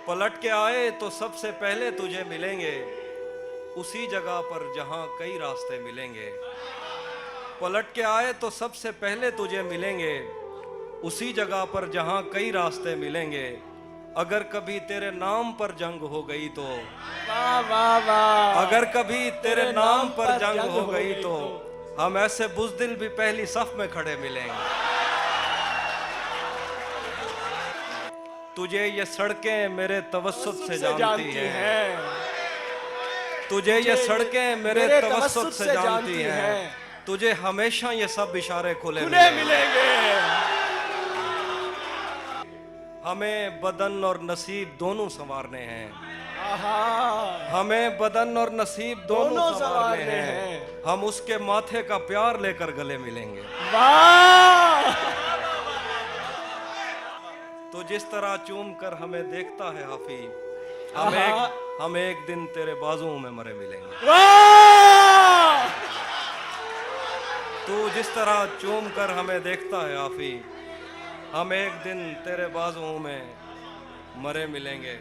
पलट के आए तो सबसे पहले तुझे मिलेंगे उसी जगह पर जहां कई रास्ते मिलेंगे। पलट के आए तो सबसे पहले तुझे मिलेंगे उसी जगह पर जहां कई रास्ते मिलेंगे। अगर कभी तेरे नाम पर जंग हो गई तो, वाह वाह वाह, अगर कभी तेरे नाम पर जंग हो गई तो हम ऐसे बुज़दिल भी पहली सफ में खड़े मिलेंगे। तुझे ये सड़कें मेरे तवस्सुत से जानती हैं, तुझे ये सड़कें मेरे तवस्सुत से जानती हैं। तुझे हमेशा ये सब इशारे खुले मिलेंगे। हमें बदन और नसीब दोनों संवारने हैं, हमें बदन और नसीब दोनों संवारने हैं। हम उसके माथे का प्यार लेकर गले मिलेंगे। वाह, तो जिस तरह चूम कर हमें देखता है हाफी, हम एक दिन तेरे बाजुओं में मरे मिलेंगे। वाह, तू जिस तरह चूम कर हमें देखता है हाफी, हम एक दिन तेरे बाजुओं में मरे मिलेंगे।